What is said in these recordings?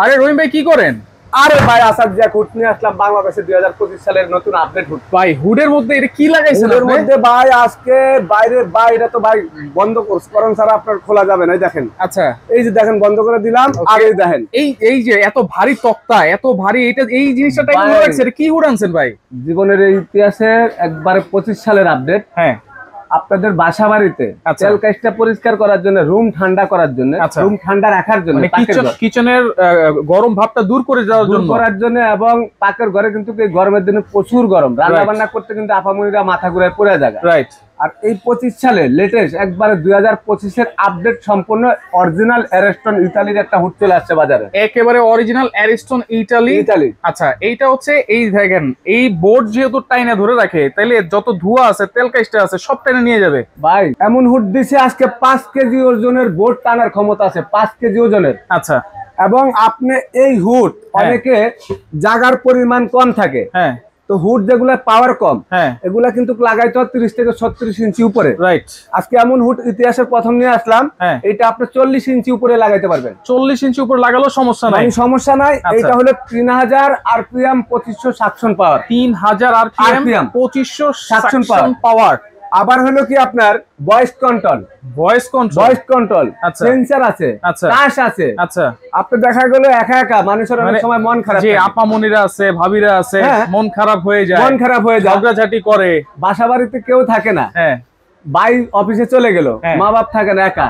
আরে রহিম ভাই কি করেন? আরে ভাই আসাদ জিয়া হুড নিয়ে আসলাম বাংলাদেশে 2025 সালের নতুন আপডেট হুড। ভাই হুডের মধ্যে এটা কি লাগাইছেন হুডের আপনি? মধ্যে ভাই আজকে বাইরে তো ভাই বন্ধ করুন ছাড়া আপনার খোলা যাবে না। দেখেন, আচ্ছা এই যে দেখেন বন্ধ করে দিলাম। আর এই দেখেন এই যে এত ভারী তক্তা, এত ভারী, এটা এই জিনিসটা টাইম ভাই, লাগছে, এটা কি হুড আনছেন ভাই? জীবনের এই ইতিহাসের একবারে 25 সালের আপডেট। হ্যাঁ আপনাদের বাসা বাড়িতে আচ্ছা। তেল কাজটা পরিষ্কার করার জন্য, রুম ঠান্ডা করার জন্য, আচ্ছা। রুম ঠান্ডা রাখার জন্য, মানে কিচেনের গরম ভাবটা দূর করে যাওয়ার দূর জন্য করার জন্য। এবং পাকের ঘরে কিন্তু এই গরমের দিনে প্রচুর গরম, রান্না বান্না করতে কিন্তু আপামনিরা মাথা ঘুরে পড়ে যায়। রাইট। আর এই 25 সালে লেটেস্ট একবারে 2025-এর আপডেট সম্পূর্ণ অরিজিনাল অ্যারিস্টন ইতালির একটা হুড চলে আসছে বাজারে। একেবারে অরিজিনাল অ্যারিস্টন ইতালি। আচ্ছা, এইটা হচ্ছে এই দেখেন, এই বোর্ড যেহেতু টাইনা ধরে রাখে, তাইলে যত ধোঁয়া আছে, তেল কাজটা আছে, সব টাইনা নিয়ে যাবে। ভাই এমন হুড দিছে আজকে 5 কেজি ওজনের বোর্ড টানার ক্ষমতা আছে, 5 কেজি ওজনের। আচ্ছা। এবং আপনি এই হুড অনেকে জাগার পরিমাণ কম থাকে, হ্যাঁ, তো হুড যেগুলা পাওয়ার কম, হ্যাঁ, এগুলা কিন্তু লাগাইতে হয় 30 থেকে 36 ইঞ্চি উপরে। রাইট। আজকে এমন হুড ইতিহাসের প্রথম নিয়ে আসলাম, এটা আপনি 40 ইঞ্চি উপরে লাগাইতে পারবেন। 40 ইঞ্চি উপরে লাগালেও সমস্যা নাই, সমস্যা নাই। এটা হলো 3000 আরপিএম 2500 সাকশন পাওয়ার। 3000 আরপিএম 2500 সাকশন পাওয়ার। আবার হলো কি আপনার ভয়েস কন্ট্রোল, সেন্সর আছে, টাচ আছে। আচ্ছা, আপনি দেখা গেল একা একা মানুষের অনেক সময় মন খারাপ, যে আপা মনিরা আছে, ভাবিরা আছে, মন খারাপ হয়ে যায়, ঝগড়াঝাটি করে, বাসা বাড়িতে কেউ থাকে না, হ্যাঁ, ভাই অফিসে চলে গেল, মা বাপ থাকে না, একা।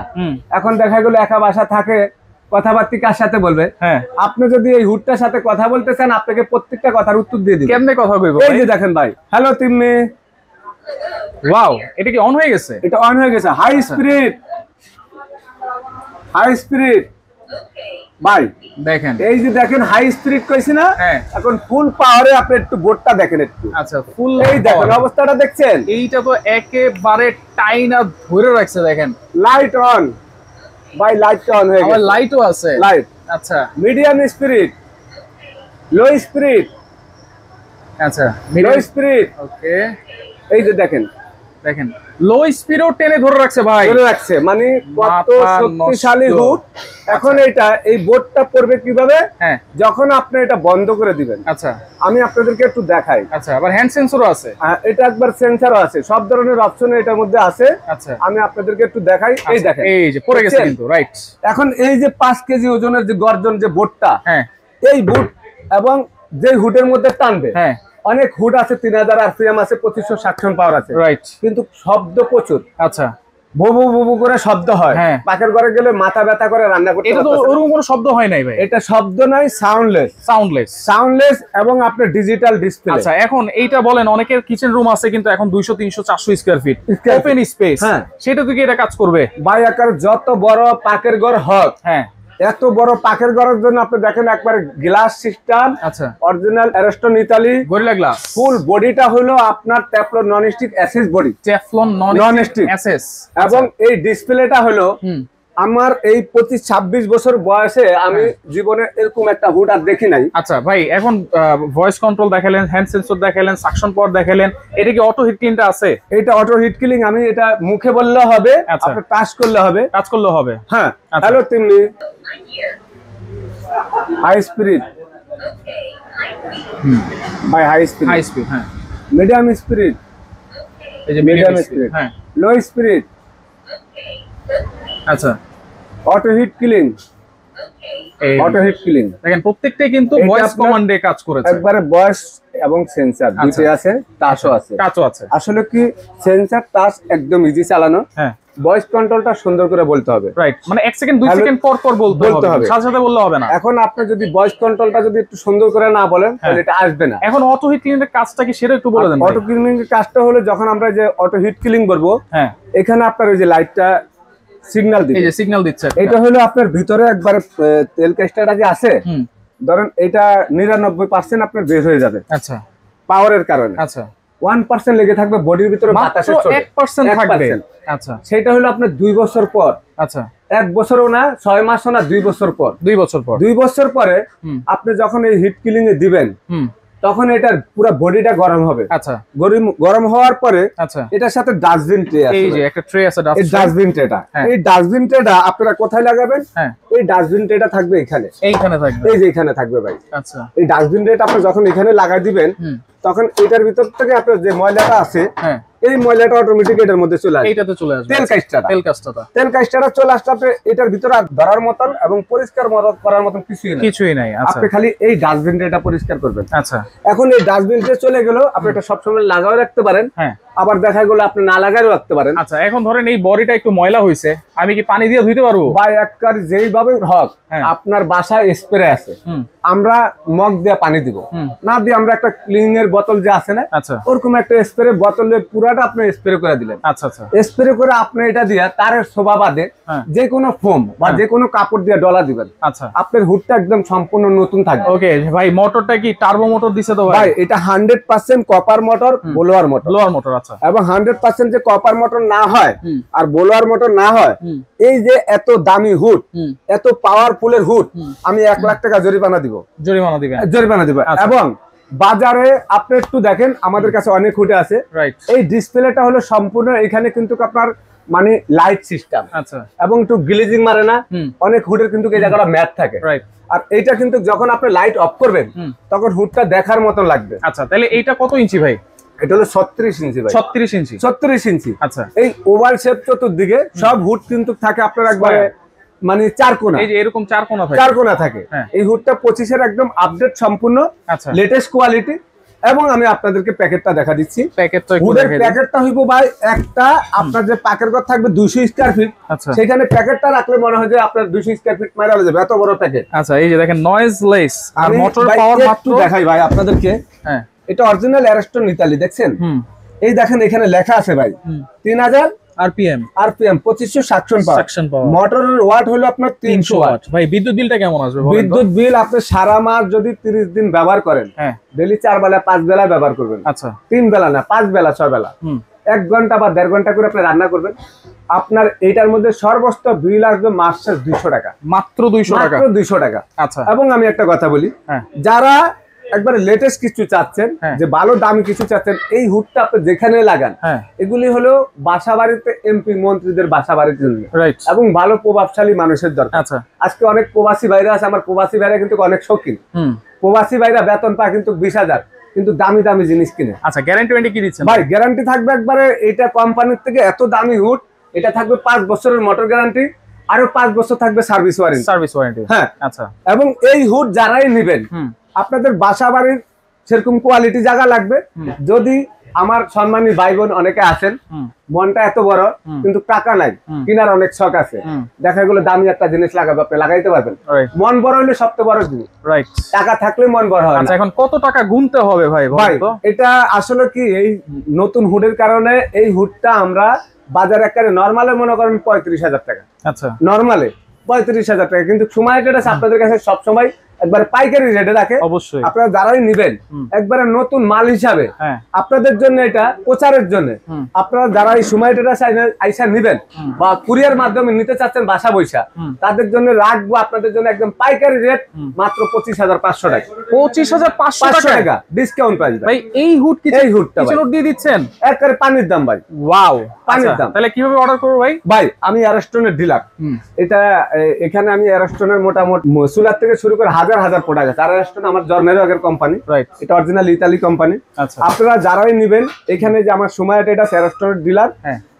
এখন দেখা গেল একা বাসা থাকে, কথাবার্তা কার সাথে বলবে? আপনি যদি এই হুডটার সাথে কথা বলতে চান, আপনাকে প্রত্যেকটা কথার উত্তর দিয়ে দিবে। কেমনে কথা কইবো? এই যে দেখেন ভাই, হ্যালো তিম্মি। ওয়াও, এটা কি অন হয়ে গেছে? এটা অন হয়ে গেছে। হাই স্পিড ভাই দেখেন, এই যে দেখেন হাই স্পিড কইছি না, এখন ফুল পাওয়ারে আপনি একটু বোর্ডটা দেখেন একটু। আচ্ছা, ফুল এই দেখেন অবস্থাটা দেখছেন, এইটা তো একেবারে টাইনা ধরে রাখছে। দেখেন লাইট অন ভাই, লাইটটা অন হয়ে গেছে, আবার লাইটও আছে। লাইট, আচ্ছা, মিডিয়াম স্পিড, লো স্পিড, আচ্ছা, লো স্পিড। ওকে, এই যে দেখেন লো স্পিডও টেনে ধরে রাখছে ভাই, ধরে রাখছে, মানে কত শক্তিশালী হুড। এখন এই বোর্ডটা পড়বে কিভাবে? যখন আপনি এটা বন্ধ করে দিবেন। আচ্ছা, আমি আপনাদেরকে একটু দেখাই। আচ্ছা, আবার হ্যান্ড সেন্সরও আছে। এটা একবার সেন্সরও আছে, সব ধরনের অপশন এটার মধ্যে আছে। আচ্ছা, আমি আপনাদেরকে একটু দেখাই। এই দেখেন, এই যে পড়ে গেছে কিন্তু, রাইট। এখন এই যে 5 কেজি ওজনের যে গর্জন যে বোর্ডটা, এই বোর্ড এবং যে হুডের মধ্যে টানবে, অনেক হুড আছে 3000 আরপিএম আছে, 2500 সাকশন পাওয়ার আছে, রাইট, কিন্তু শব্দ প্রচুর। আচ্ছা, বুবু বুবু করে শব্দ হয়, পাকের ঘরে গেলে মাথা ব্যথা করে রান্না করতে। এটা তো ওরকম কোনো শব্দ হয় নাই ভাই, এটা শব্দ নাই, সাউন্ডলেস এবং আপনার ডিজিটাল ডিসপ্লে। আচ্ছা, এখন এইটা বলেন, অনেকের কিচেন রুম আছে কিন্তু এখন 200 300 400 স্কয়ার ফিট ওপেন স্পেস, সেটা থেকে এটা কাজ করবে। ভাই আকার যত বড় পাকের ঘর হোক, এত বড় পাকের ঘরের জন্য আপনি দেখেন একবার গ্লাস সিস্টেম। আচ্ছা, original Ariston Italy gorilla glass. Full বডিটা হলো আপনার Teflon non stick SS body, Teflon non stick SS. এবং এই ডিসপ্লেটা হলো আমার এই 25-26 বছর বয়সে আমি জীবনে এরকম একটা হুড আর দেখি নাই। আচ্ছা ভাই, এখন ভয়েস কন্ট্রোল দেখালেন, হ্যান্ড সেন্সর দেখালেন, সাকশন পাওয়ার দেখালেন, এটা কি অটো হিট ক্লিনটা আছে? এটা অটো হিট ক্লিন, আমি এটা মুখে বললে হবে, আপনি টাচ করলে হবে, হ্যাঁ। হ্যালো তিন্নি, হাই স্পিড ভাই, হাই স্পিড, হ্যাঁ, মিডিয়াম স্পিড, এই যে মিডিয়াম স্পিড, হ্যাঁ, লো স্পিড, আচ্ছা, অটো হিট ক্লিন, দেখেন প্রত্যেকটাই কিন্তু ভয়েস কমান্ডে কাজ করেছে। একবারে ভয়েস এবং সেন্সর দুটোই আছে, টাচও আছে। আসলে কি সেন্সর টাচ একদম ইজি চালানো, ভয়েস কন্ট্রোলটা সুন্দর করে বলতে হবে, রাইট, মানে 1 সেকেন্ড 2 সেকেন্ড পর বলতে হবে, সাথে সাথে বললে হবে না। এখন আপনি যদি ভয়েস কন্ট্রোলটা যদি একটু সুন্দর করে না বলেন, তাহলে এটা আসবে না। এখন অটো হিট ক্লিনের কাজটা কি সেটা একটু বলে দেন। অটো ক্লিনিং এর কাজটা হলো, যখন আমরা যে অটো হিট ক্লিন করব, এখানে আপনার ওই যে লাইটটা সিগন্যাল দিবে, এই যে সিগন্যাল দিচ্ছে, এটা হলো আপনার ভিতরে একবারে তেল কাস্টারটা যে আছে, ধরেন এটা 99% আপনার বের হয়ে যাবে। আচ্ছা, পাওয়ারের কারণে। আচ্ছা, 1% লেগে থাকবে বডির ভিতরে, বাতাসে চলে 1% থাকবে। আচ্ছা, সেটা হলো আপনার 2 বছর পর। আচ্ছা, 1 বছরও না, 6 মাসও না, 2 বছর পর। 2 বছর পরে আপনি যখন এই হিট ক্লিন এ দিবেন, তখন এটার পুরো বডিটা গরম হবে। আচ্ছা, গরম হওয়ার পরে আচ্ছা এটার সাথে ডাস্টবিন ট্রে আছে, এই যে একটা ট্রে আছে, এই ডাস্টবিন ট্রেটা, এই ডাস্টবিন ট্রেটা আপনারা কোথায় লাগাবেন? এই ডাস্টবিন ট্রেটা থাকবে এখানে, এইখানে থাকবে, এই যে এখানে থাকবে ভাই। আচ্ছা, এই ডাস্টবিন ট্রেটা আপনি যখন এখানে লাগাই দিবেন তখন এটার ভিতর থেকে আপনার যে ময়লাটা আছে এই ময়লাটা অটোমেটিক এটার মধ্যে চলে আসবে, এইটাতে চলে আসবে, তেল কাস্টাটা চলে আসলে আপনি এটার ভিতরে আর ধরার মতন এবং পরিষ্কার করার মতন কিছুই নাই। আপনি খালি এই ডাস্টবিন ট্রেটা পরিষ্কার করবেন। আচ্ছা, এখন এই ডাস্টবিন ট্রে চলে গেল, আপনি এটা সবসময় লাগাও রাখতে পারেন, আবার দেখা গেল আপনি না লাগাইও রাখতে পারেন। আচ্ছা, এখন ধরেন এই বডিটা একটু ময়লা হইছে, আমি কি পানি দিয়ে ধুইতে পারবো? ভাই একবার যেইভাবে হোক, আপনার বাসায় স্প্রে আছে, আমরা মগ দিয়ে পানি দিব না, দিয়ে আমরা একটা ক্লিনিং এর বোতল যে আছে না, ওরকম একটা স্প্রে বোতলের পুরাটা আপনি স্প্রে করে দিলেন। আচ্ছা আচ্ছা, স্প্রে করে আপনি এটা দিয়ে তারের শোভা বাদে যে কোনো ফোম বা যে কোনো কাপড় দিয়ে ডলা দিবেন। আচ্ছা, আপনার হুডটা একদম সম্পূর্ণ নতুন থাকবে। ওকে ভাই, মোটরটা কি টার্বো মোটর দিছে তো ভাই? এটা 100% কপার মোটর, ব্লোয়ার মোটর। আচ্ছা, এবং 100% যে কপার মোটর না হয় আর ব্লোয়ার মোটর না হয়, এই যে এত দামি হুড, এত পাওয়ারফুলের হুড, আমি 1 লাখ টাকা জরিমানা দিব। জরিমানা দিব। এবং বাজারে আপনি একটু দেখেন, আমাদের কাছে অনেক হুডে আছে, এই ডিসপ্লেটা হলো সম্পূর্ণ এখানে কিন্তু আপনার মানে লাইট সিস্টেম, আচ্ছা, এবং একটু গ্লেজিং মারে না, অনেক হুডের কিন্তু এই জায়গাটা ম্যাট থাকে। আর এইটা কিন্তু যখন আপনি লাইট অফ করবেন তখন হুডটা দেখার মতো লাগবে। আচ্ছা, তাহলে এইটা কত ইঞ্চি ভাই? এটা হলো 36 ইঞ্চি ভাই। 36 ইঞ্চি। আচ্ছা, এই ওভাল শেপ চতুর্দিকে সব হুড কিন্তু থাকে আপনার একবারে মানে 4 কোণা, এই যে এরকম 4 কোণা থাকে, 4 কোণা থাকে। এই হুডটা 25 এর একদম আপডেট সম্পূর্ণ, আচ্ছা, লেটেস্ট কোয়ালিটি। এবং আমি আপনাদেরকে প্যাকেটটা দেখা দিচ্ছি। প্যাকেটটা হইব ভাই একটা, আপনার যে পাকের ঘর থাকবে 200 স্কয়ার ফিট, সেখানে প্যাকেটটা রাখলে মনে হয় যে আপনার 200 স্কয়ার ফিট মারা যাবে, এত বড় প্যাকেট। আচ্ছা, এই যে দেখেন নয়েজলেস আর মোটর পাওয়ার মাত্র দেখাই ভাই আপনাদেরকে। হ্যাঁ, এটা অরিজিনাল অ্যারেস্টন ইতালি, দেখছেন? এই দেখেন এখানে লেখা আছে ভাই 3000 আরপিএম 2500 সাকশন পাওয়ার। মোটরের ওয়াট হলো আপনার 300 ওয়াট। ভাই বিদ্যুৎ বিলটা কেমন আসবে? বিদ্যুৎ বিল আপনি সারা মাস যদি 30 দিন ব্যবহার করেন, ডেইলি 4 বেলা 5 বেলা ব্যবহার করবেন। আচ্ছা, 3 বেলা না, 5 বেলা 6 বেলা, 1 ঘন্টা বা 1.5 ঘন্টা করে আপনি রান্না করবেন, আপনার এইটার মধ্যে সর্বোচ্চ বিল আসবে মাসে 200 টাকা, মাত্র 200 টাকা, মাত্র 200 টাকা। আচ্ছা, এবং আমি একটা কথা বলি, যারা একবারে লেটেস্ট কিছু চাচ্ছেন, যে ভালো দামি কিছু চাচ্ছেন, এই হুডটা আপনি যেখানে লাগান, এগুলি হলো বাসা বাড়িতে এমপি মন্ত্রীদের বাসা বাড়ির জন্য, এবং ভালো প্রভাবশালী মানুষের দরকার। আজকে অনেক প্রবাসী ভাইরা আছে, আমার প্রবাসী ভাইরা কিন্তু অনেক শৌখিন, প্রবাসী ভাইরা বেতন পায় কিন্তু 20,000, কিন্তু দামি দামি জিনিস কিনে। আচ্ছা, গ্যারান্টি কি দিচ্ছেন ভাই? গ্যারান্টি থাকবে একবারে, এটা কোম্পানির থেকে এত দামি হুড, এটা থাকবে 5 বছরের মোটর গ্যারান্টি, আরো 5 বছর থাকবে সার্ভিস ওয়ারেন্টি। হ্যাঁ, আচ্ছা, এবং এই হুড যারাই নেবেন, আপনাদের বাসা বাড়ির সেরকম কোয়ালিটি জায়গা লাগবে। যদি আমার সম্মানী ভাই বোন অনেকে আছেন, মনটা এত বড় কিন্তু টাকা নাই, কিনার অনেক শখ আছে, দেখা গেলো দামি একটা জিনিস লাগাবে, আপনি লাগাইতে পারবেন। মন বড় হইলে সবচেয়ে বড় জিনিস, টাকা থাকলে মন বড় হয়। আচ্ছা, এখন কত টাকা গুনতে হবে ভাই? এটা আসলে কি, এই নতুন হুডের কারণে এই হুডটা আমরা বাজারে একেবারে নরমালে মনে করেন 35,000 টাকা। আচ্ছা, নরমালে 35,000 টাকা, কিন্তু সময় যেটা আপনাদের কাছে সবসময় একবারে পাইকারি রেটে রাখে। অবশ্যই আপনারা যারাই নিবেন একবারে নতুন মাল হিসাবে, আপনাদের জন্য এটা প্রচারের জন্য, আপনারা যারা এই সময় আইসা নিবেন বা কুরিয়ার মাধ্যমে নিতে চাচ্ছেন বাসা বৈশা, তাদের জন্য রাখবো আপনাদের জন্য একদম পাইকারি রেট মাত্র 25,500 টাকা। 25,500 টাকা ডিসকাউন্ট প্রাইস ভাই। এই হুড কি, এই হুডটা দিয়ে দিচ্ছেন একবারে পানির দাম ভাই। ওয়াও, পানির দাম। তাহলে কিভাবে অর্ডার করব ভাই? ভাই আমি অ্যারেস্টনের ডিলার, এটা এখানে আমি অ্যারেস্টনের মোটামুটি সুলার থেকে শুরু করে হাজার প্রোডাক্ট আছে। অ্যারেস্টন আমার জন্মের আগের কোম্পানি, এটা অরিজিনাল ইতালি কোম্পানি। আপনারা যারাই নেবেন, এখানে যে আমার সময় এটা অ্যারেস্টনের ডিলার,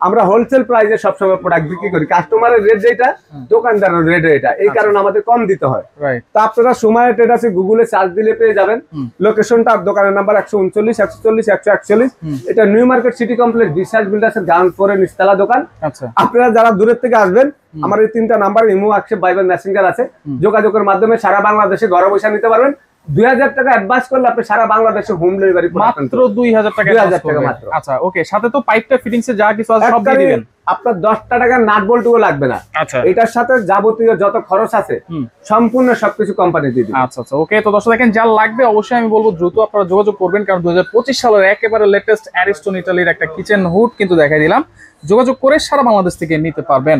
আমরা হোলসেল প্রাইসে সবসময় প্রোডাক্ট বিক্রি করি। কাস্টমারের রেট যেটা, দোকানদারের রেট এটা, এই কারণে আমাদের কম দিতে হয়। তো আপনারা সময় ট্রেডার্সে গুগলে সার্চ দিলে পেয়ে যাবেন লোকেশনটা। দোকানের নাম্বার 139, 140, 141, এটা নিউ মার্কেট সিটি কমপ্লেক্স, বিশ্বাস বিল্ডার্সের গ্রাউন্ড ফ্লোরে নিচতলা দোকান। আপনারা যারা দূরের থেকে আসবেন, আমার এই 3টা নাম্বার, ইমো, হোয়াটসঅ্যাপ, ভাইবার, মেসেঞ্জার আছে, যোগাযোগের মাধ্যমে সারা বাংলাদেশে ঘরে বসে নিতে পারবেন। 2,000 টাকা অ্যাডভান্স করলে আপনি সারা বাংলাদেশে হোম ডেলিভারি মাত্র 2,000 টাকা। 2,000 টাকা মাত্র। আচ্ছা, ওকে, সাথে তো পাইপটা ফিটিংসে যা কিছু আছে সব দিয়ে দিবেন। আপনার 10টা টাকা নাট বল্টুও লাগবে না। আচ্ছা, এটার সাথে যাবতীয় যত খরচ আছে সম্পূর্ণ সবকিছু কোম্পানি দিয়ে দিবে। আচ্ছা আচ্ছা, ওকে। তো দর্শক দেখেন, যা লাগবে অবশ্যই আমি বলবো দ্রুত আপনারা যোগাযোগ করবেন, কারণ 2025 সালের একেবারে লেটেস্ট অ্যারিস্টন ইতালির একটা কিচেন হুড কিন্তু দেখাই দিলাম। যোগাযোগ করে সারা বাংলাদেশ থেকে নিতে পারবেন।